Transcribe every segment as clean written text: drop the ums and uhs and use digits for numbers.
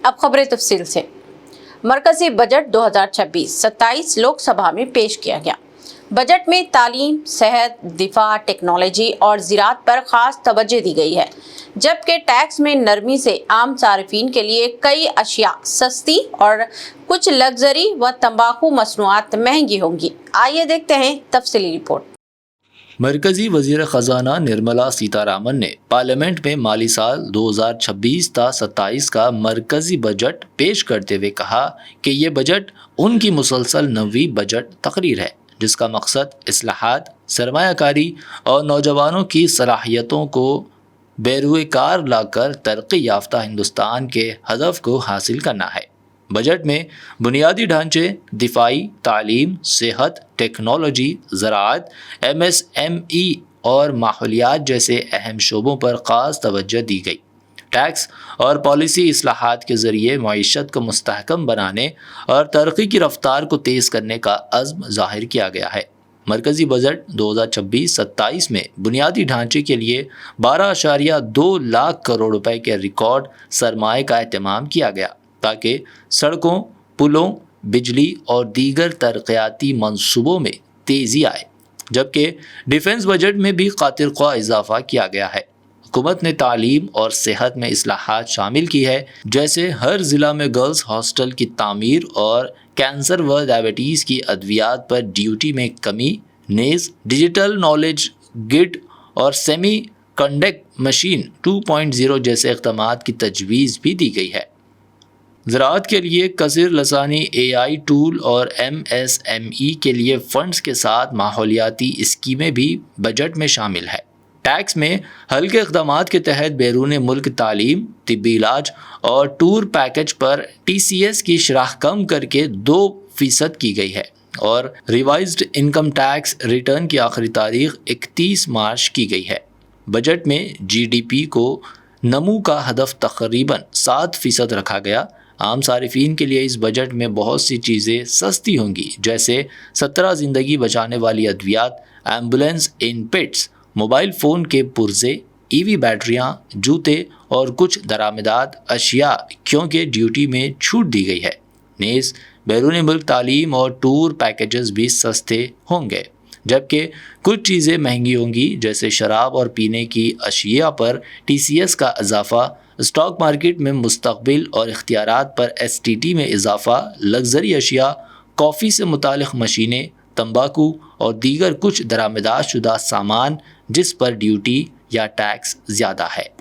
اب خبریں تفصیل سے۔ مرکزی بجٹ 2026-27 لوک سبھا میں پیش کیا گیا۔ بجٹ میں تعلیم، صحت، دفاع، ٹیکنالوجی اور زراعت پر خاص توجہ دی گئی ہے، جبکہ ٹیکس میں نرمی سے عام صارفین کے لیے کئی اشیاء سستی اور کچھ لگژری و تمباکو مصنوعات مہنگی ہوں گی۔ آئیے دیکھتے ہیں تفصیلی رپورٹ۔ مرکزی وزیر خزانہ نرملا سیتارامن نے پارلیمنٹ میں مالی سال 2026-27 کا مرکزی بجٹ پیش کرتے ہوئے کہا کہ یہ بجٹ ان کی مسلسل 9ویں بجٹ تقریر ہے، جس کا مقصد اصلاحات، سرمایہ کاری اور نوجوانوں کی صلاحیتوں کو بیروئے کار لا کر ترقی یافتہ ہندوستان کے ہدف کو حاصل کرنا ہے۔ بجٹ میں بنیادی ڈھانچے، دفاعی، تعلیم، صحت، ٹیکنالوجی، زراعت، MSME اور ماحولیات جیسے اہم شعبوں پر خاص توجہ دی گئی۔ ٹیکس اور پالیسی اصلاحات کے ذریعے معیشت کو مستحکم بنانے اور ترقی کی رفتار کو تیز کرنے کا عزم ظاہر کیا گیا ہے۔ مرکزی بجٹ 2026-27 میں بنیادی ڈھانچے کے لیے 12.2 لاکھ کروڑ روپے کے ریکارڈ سرمایہ کا اہتمام کیا گیا تاکہ سڑکوں، پلوں، بجلی اور دیگر ترقیاتی منصوبوں میں تیزی آئے، جبکہ ڈیفنس بجٹ میں بھی خاطر خواہ اضافہ کیا گیا ہے۔ حکومت نے تعلیم اور صحت میں اصلاحات شامل کی ہے، جیسے ہر ضلع میں گرلز ہاسٹل کی تعمیر اور کینسر و ڈائبٹیز کی ادویات پر ڈیوٹی میں کمی، نیز ڈیجیٹل نالج گرڈ اور سیمی کنڈکٹر مشین 2.0 جیسے اقدامات کی تجویز بھی دی گئی ہے۔ زراعت کے لیے کثیر لسانی AI ٹول اور MSME کے لیے فنڈز کے ساتھ ماحولیاتی اسکیمیں بھی بجٹ میں شامل ہے۔ ٹیکس میں ہلکے اقدامات کے تحت بیرون ملک تعلیم، طبی علاج اور ٹور پیکج پر TCS کی شرح کم کر کے 2% کی گئی ہے، اور ریوائزڈ انکم ٹیکس ریٹرن کی آخری تاریخ 31 مارچ کی گئی ہے۔ بجٹ میں GDP کو نمو کا ہدف تقریباً 7% رکھا گیا۔ عام صارفین کے لیے اس بجٹ میں بہت سی چیزیں سستی ہوں گی، جیسے 17 زندگی بچانے والی ادویات، ایمبولینس ان پٹس، موبائل فون کے پرزے، EV بیٹریاں، جوتے اور کچھ درآمدات اشیاء کیونکہ ڈیوٹی میں چھوٹ دی گئی ہے۔ نیز بیرون ملک تعلیم اور ٹور پیکیجز بھی سستے ہوں گے، جبکہ کچھ چیزیں مہنگی ہوں گی، جیسے شراب اور پینے کی اشیاء پر TCS کا اضافہ، اسٹاک مارکیٹ میں مستقبل اور اختیارات پر STT میں اضافہ، لگژری اشیاء، کافی سے متعلق مشینیں، تمباکو اور دیگر کچھ درآمدات شدہ سامان جس پر ڈیوٹی یا ٹیکس زیادہ ہے۔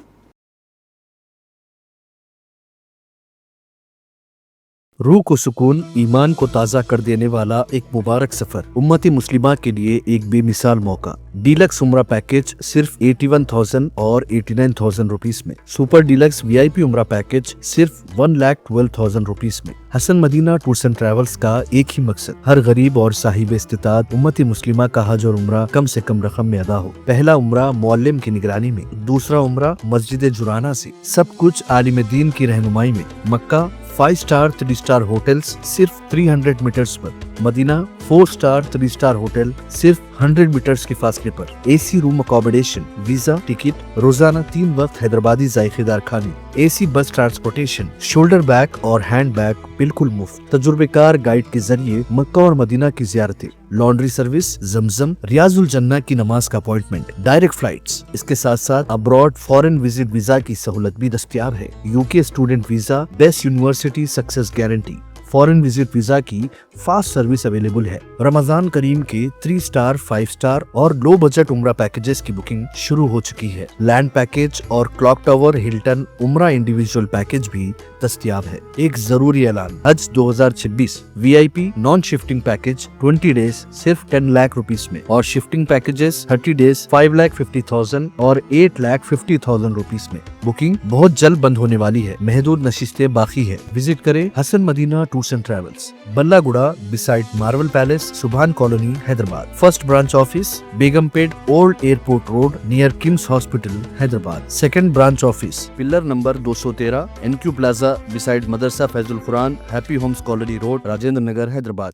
روح کو سکون، ایمان کو تازہ کر دینے والا ایک مبارک سفر، امت مسلمہ کے لیے ایک بے مثال موقع۔ ڈیلکس عمرہ پیکج صرف 81,000 اور 89,000 روپیز میں، سپر ڈیلکس VIP عمرہ پیکج صرف 1,12,000 روپیز میں۔ حسن مدینہ ٹورز اینڈ ٹریولز کا ایک ہی مقصد، ہر غریب اور صاحب استطاعت امت مسلمہ کا حج اور عمرہ کم سے کم رقم میں ادا ہو۔ پہلا عمرہ معلم کی نگرانی میں، دوسرا عمرہ مسجد جرانہ سے، سب کچھ عالم دین کی رہنمائی میں۔ مکہ 5 سٹار 3 سٹار ہوٹلز صرف 300 میٹرز پر، مدینہ 4 سٹار 3 سٹار ہوٹل صرف 100 میٹرز کے فاصلے پر، AC روم اکوموڈیشن، ویزا، ٹکٹ، روزانہ 3 وقت حیدرآبادی ذائقے دار کھانے، AC بس ٹرانسپورٹیشن، شولڈر بیگ اور ہینڈ بیگ بالکل مفت، تجربے کار گائیڈ کے ذریعے مکہ اور مدینہ کی زیارتیں، لانڈری سروس، زمزم، ریاض الجنہ کی نماز کا اپوائنٹمنٹ، ڈائریکٹ فلائٹس۔ اس کے ساتھ ساتھ ابراڈ فورن وزٹ ویزا کی سہولت بھی دستیاب ہے۔ UK student visa, best university success guarantee, foreign visit visa کی فاسٹ سروس اویلیبل ہے۔ رمضان کریم کے 3 سٹار 5 سٹار اور لو بجٹ عمرہ پیکجز کی بکنگ شروع ہو چکی ہے۔ لینڈ پیکج اور کلاک ٹاور ہلٹن عمرہ انڈیویجول پیکج بھی دستیاب ہے۔ ایک ضروری اعلان، حج 2026 VIP non shifting package 20 days صرف 10 لاکھ روپیز میں، اور شفٹنگ پیکجز 30 ڈیز 5,50,000 اور 8,50,000 روپیز میں۔ بکنگ بہت جلد بند ہونے والی ہے، محدود نشستیں باقی ہے۔ وزٹ کریں Hasan Madina tours and travels, Bala Guda beside Marvel palace, Subhan colony, Hyderabad. First branch office Begumpet old airport road near KIMS hospital, Hyderabad. Second branch office pillar number 213 NQ plaza beside Madrasa Faiz ul-Quran, happy homes colony road, Rajendra Nagar, Hyderabad.